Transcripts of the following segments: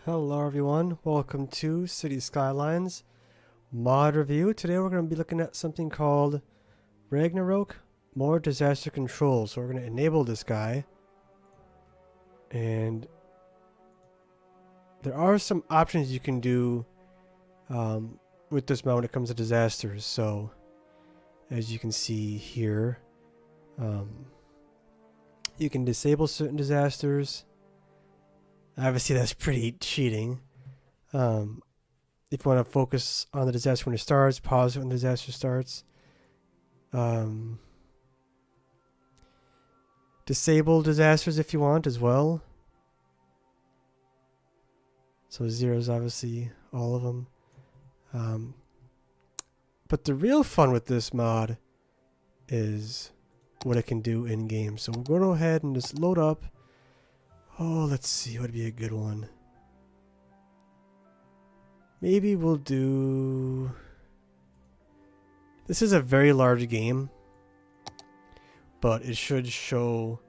Hello everyone, welcome to City Skylines mod review. Today we're going to be looking at something called Ragnarok, more disaster control. So we're going to enable this guy. And there are some options you can do with this mod when it comes to disasters. So as you can see here, you can disable certain disasters. Obviously, that's pretty cheating. If you want to focus on the disaster when it starts, pause it when the disaster starts. Disable disasters if you want as well. So zeros, obviously, all of them. But the real fun with this mod is what it can do in game. So we'll go ahead and just load up. Oh, let's see. What would be a good one? Maybe we'll do... This is a very large game, but it should show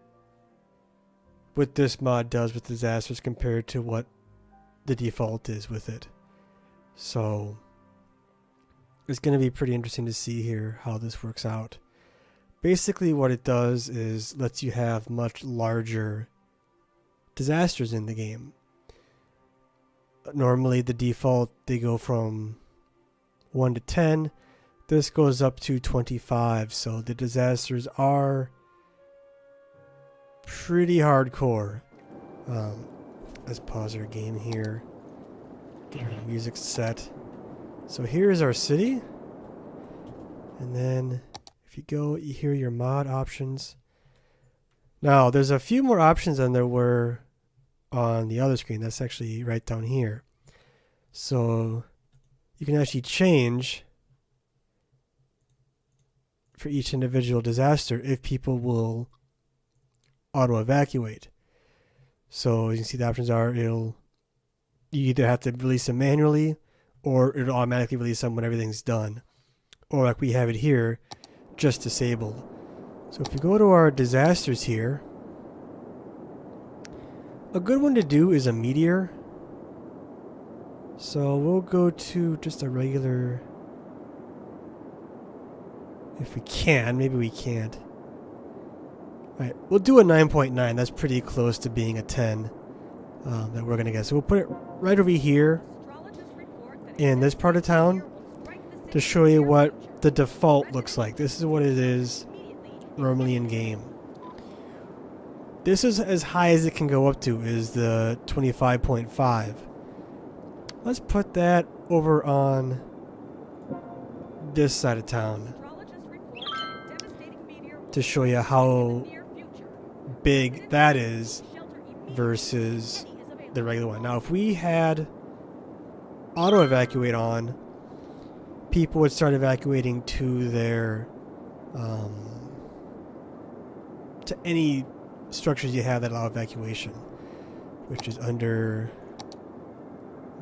what this mod does with disasters compared to what the default is with it. So it's going to be pretty interesting to see here how this works out. Basically what it does is lets you have much larger disasters in the game. Normally the default, they go from 1 to 10. This goes up to 25, so the disasters are pretty hardcore. Let's pause our game here, get our music set. So here's our city, and then if you go, you hear your mod options. Now there's a few more options than there were on the other screen. That's actually right down here. So you can actually change for each individual disaster if people will auto evacuate. So you can see the options are you either have to release them manually or it'll automatically release them when everything's done. Or like we have it here, just disabled. So if we go to our disasters here, a good one to do is a Meteor. So we'll go to just a regular, if we can, maybe we can't. Alright, we'll do a 9.9, that's pretty close to being a 10 that we're going to get. So we'll put it right over here in this part of town to show you what the default looks like. This is what it is normally in game. This is as high as it can go up to, is the 25.5. Let's put that over on this side of town to show you how big that is versus the regular one. Now if we had auto evacuate on, people would start evacuating to their to any structures you have that allow evacuation, which is under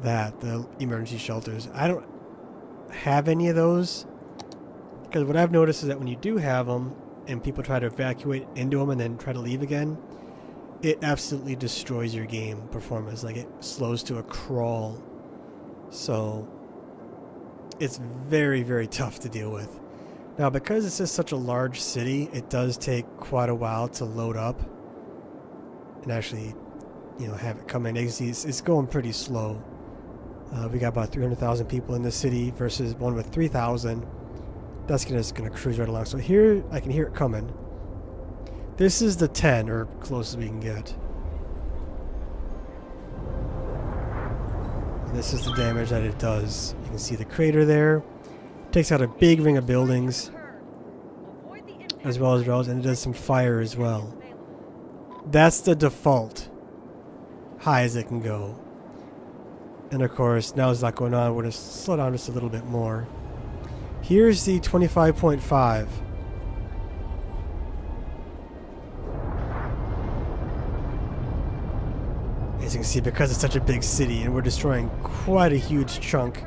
that, the emergency shelters. I don't have any of those, because what I've noticed is that when you do have them and people try to evacuate into them and then try to leave again, it absolutely destroys your game performance. Like, it slows to a crawl. So it's very, very tough to deal with. Now, because this is such a large city, it does take quite a while to load up and actually, you know, have it come in. It's going pretty slow. We got about 300,000 people in this city versus one with 3,000. That's just gonna cruise right along. So here, I can hear it coming. This is the 10, or close as we can get. And this is the damage that it does. You can see the crater there. It takes out a big ring of buildings, as well as roads, and it does some fire as well. That's the default, high as it can go. And of course, now it's not going on. We're going to slow down just a little bit more. Here's the 25.5. As you can see, because it's such a big city and we're destroying quite a huge chunk.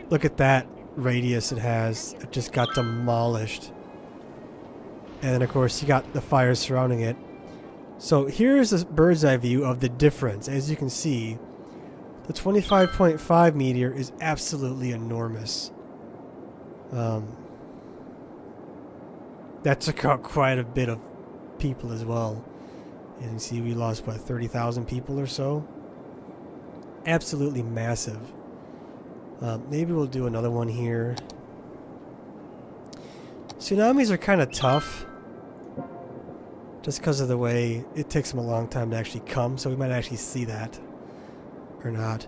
Look at that radius it has. It just got demolished. And then of course you got the fires surrounding it. So here's a bird's eye view of the difference. As you can see, the 25.5 meteor is absolutely enormous. That took out quite a bit of people as well. You can see we lost, what, 30,000 people or so? Absolutely massive. Maybe we'll do another one here. Tsunamis are kind of tough. Just because of the way it takes them a long time to actually come, so we might actually see that. Or not.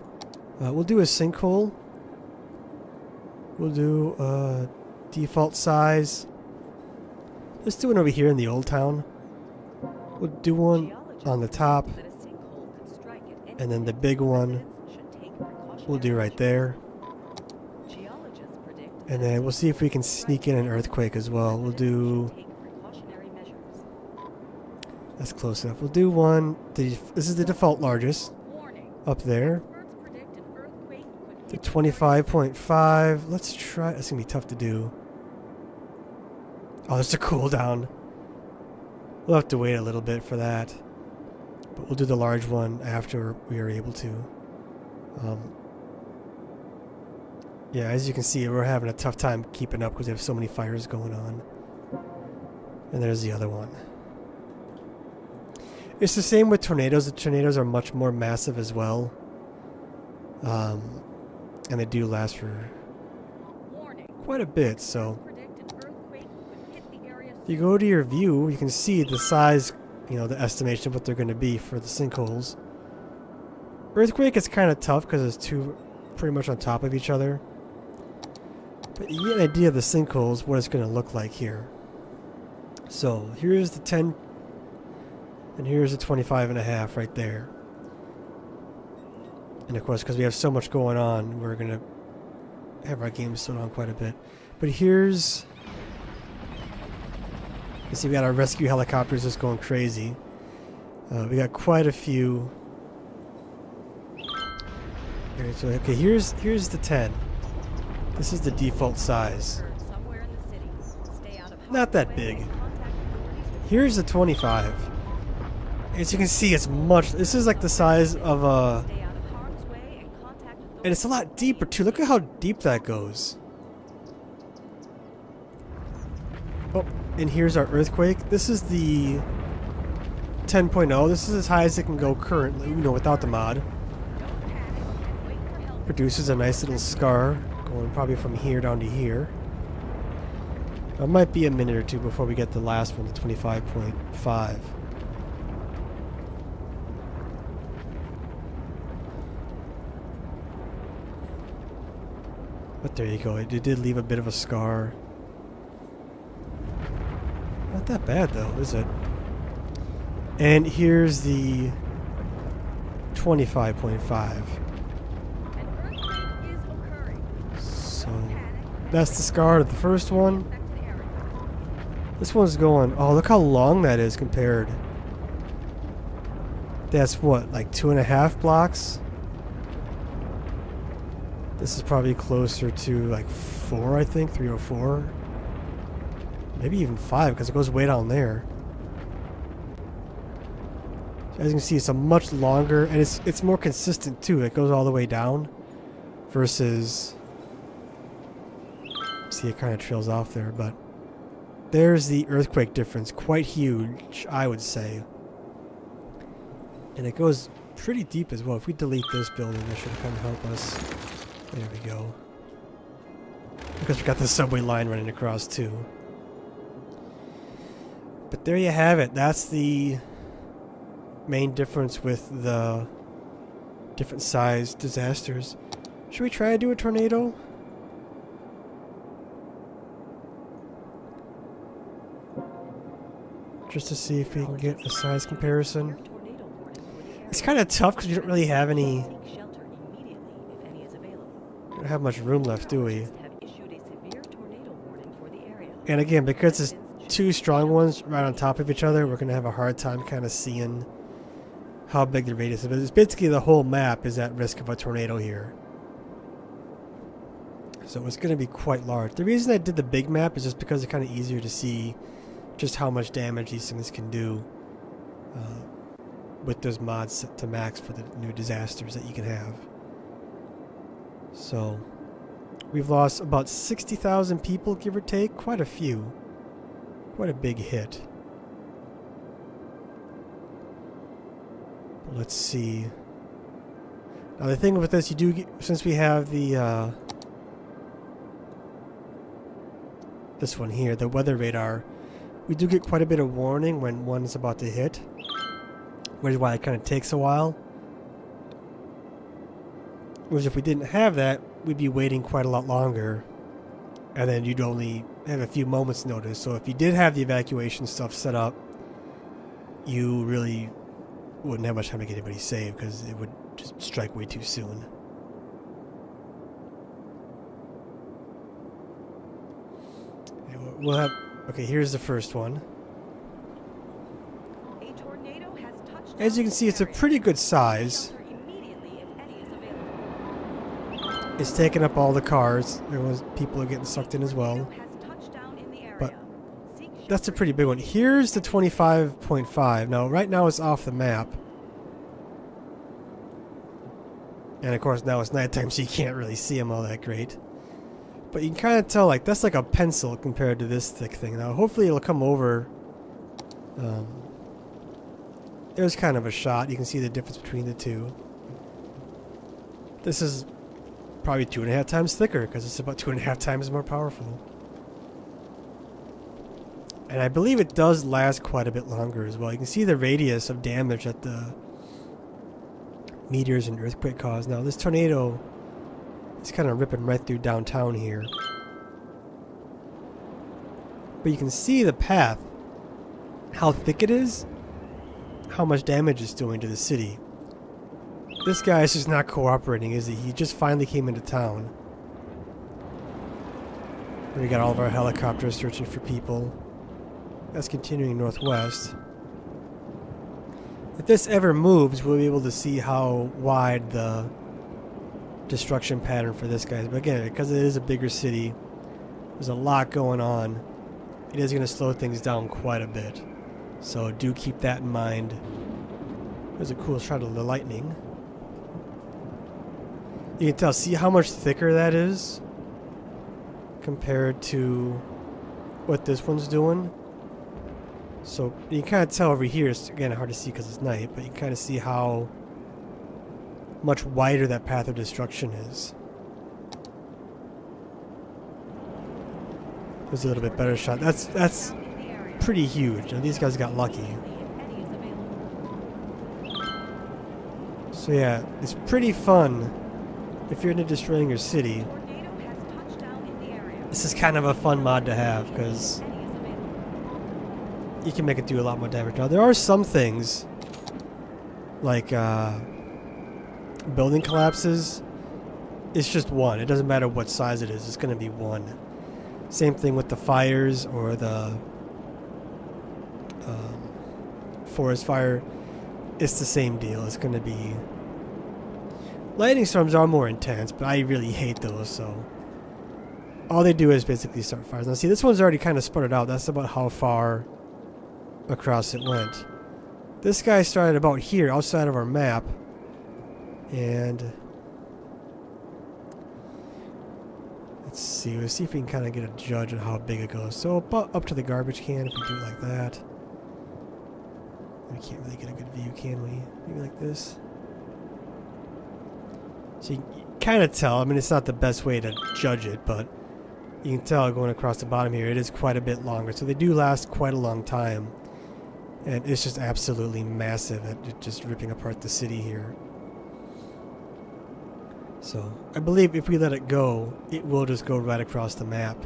We'll do a sinkhole. We'll do default size. Let's do one over here in the old town. We'll do one on the top. And then the big one we'll do right there. And then we'll see if we can sneak in an earthquake as well. We'll do... That's close enough. We'll do one... This is the default largest. Up there. The 25.5. Let's try... It's going to be tough to do. Oh, there's a cooldown. We'll have to wait a little bit for that. But we'll do the large one after we are able to. Yeah, as you can see, we're having a tough time keeping up because we have so many fires going on. And there's the other one. It's the same with tornadoes. The tornadoes are much more massive as well. And they do last for quite a bit, so... If you go to your view, you can see the size, you know, the estimation of what they're going to be for the sinkholes. Earthquake is kind of tough because it's two pretty much on top of each other. But you get an idea of the sinkholes, what it's going to look like here. So here's the 10, and here's the 25.5 right there. And of course, because we have so much going on, we're going to have our game slowed down quite a bit. But here's... You see, we got our rescue helicopters just going crazy. We got quite a few. So, okay, here's the 10. This is the default size. Not that big. Here's the 25. As you can see, it's much. This is like the size of a. And it's a lot deeper too. Look at how deep that goes. Oh. And here's our earthquake. This is the 10.0. This is as high as it can go currently, you know, without the mod. Produces a nice little scar going probably from here down to here. It might be a minute or two before we get the last one, the 25.5. But there you go. It did leave a bit of a scar. Not that bad though, is it? And here's the 25.5. So that's the scar of the first one. This one's going, oh, look how long that is compared. That's what, like 2.5 blocks? This is probably closer to like 4, I think, 3 or 4. Maybe even 5, because it goes way down there. So as you can see, it's a much longer, and it's more consistent too. It goes all the way down, versus. See, it kind of trails off there, but there's the earthquake difference. Quite huge, I would say. And it goes pretty deep as well. If we delete this building, that should kind of help us. There we go. Because we got the subway line running across too. But there you have it. That's the main difference with the different size disasters. Should we try to do a tornado? Just to see if we can get a size comparison. It's kind of tough because we don't really have any... We don't have much room left, do we? And again, because it's two strong ones right on top of each other, we're going to have a hard time kind of seeing how big the radius is. But it's basically the whole map is at risk of a tornado here. So it's going to be quite large. The reason I did the big map is just because it's kind of easier to see just how much damage these things can do. with those mods set to max for the new disasters that you can have. So we've lost about 60,000 people, give or take. Quite a few. Quite a big hit. But let's see. Now the thing with this, you do get, since we have the this one here, the weather radar, we do get quite a bit of warning when one is about to hit, which is why it kind of takes a while. Whereas if we didn't have that, we'd be waiting quite a lot longer, and then you'd only have a few moments notice. So if you did have the evacuation stuff set up, you really wouldn't have much time to get anybody saved, because it would just strike way too soon. We'll have, okay, here's the first one. A tornado has touched As you can see, it's a pretty good size. It's taking up all the cars. People are getting sucked in as well. But that's a pretty big one. Here's the 25.5. Now, right now it's off the map. And of course now it's nighttime, so you can't really see them all that great. But you can kind of tell, like, that's like a pencil compared to this thick thing. Now, hopefully it'll come over. There's kind of a shot. You can see the difference between the two. This is probably 2.5 times thicker, because it's about 2.5 times more powerful. And I believe it does last quite a bit longer as well. You can see the radius of damage that the meteors and earthquake cause. Now, this tornado is kind of ripping right through downtown here. But you can see the path, how thick it is, how much damage it's doing to the city. This guy is just not cooperating, is he? He just finally came into town. And we got all of our helicopters searching for people. That's continuing northwest. If this ever moves, we'll be able to see how wide the destruction pattern for this guy is. But again, because it is a bigger city, there's a lot going on. It is going to slow things down quite a bit. So do keep that in mind. There's a cool shot of the lightning. You can tell, see how much thicker that is compared to what this one's doing. So you can kind of tell over here, it's again hard to see because it's night, but you can kind of see how much wider that path of destruction is. There's a little bit better shot. That's pretty huge. Now, these guys got lucky. So yeah, it's pretty fun if you're into destroying your city. This is kind of a fun mod to have because you can make it do a lot more damage. Now there are some things like building collapses. It's just one. It doesn't matter what size it is. It's going to be one. Same thing with the fires or the forest fire. It's the same deal. It's going to be... Lightning storms are more intense, but I really hate those, so... All they do is basically start fires. Now see, this one's already kind of sputtered out. That's about how far across it went. This guy started about here, outside of our map. And... Let's see if we can kind of get a judge on how big it goes. So about up to the garbage can if we do it like that. We can't really get a good view, can we? Maybe like this. So you can kind of tell. I mean, it's not the best way to judge it, but you can tell going across the bottom here, it is quite a bit longer. So they do last quite a long time. And it's just absolutely massive at just ripping apart the city here. So I believe if we let it go, it will just go right across the map,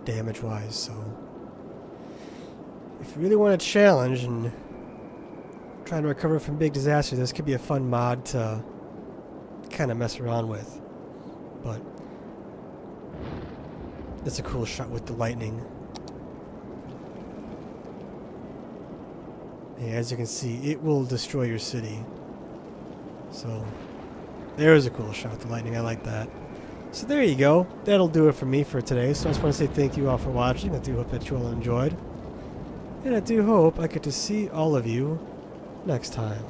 damage-wise. So if you really want a challenge and trying to recover from big disasters, this could be a fun mod to kind of mess around with. But it's a cool shot with the lightning. And as you can see, it will destroy your city. So there's a cool shot with the lightning. I like that. So there you go. That'll do it for me for today. So I just want to say thank you all for watching. I do hope that you all enjoyed. And I do hope I get to see all of you next time.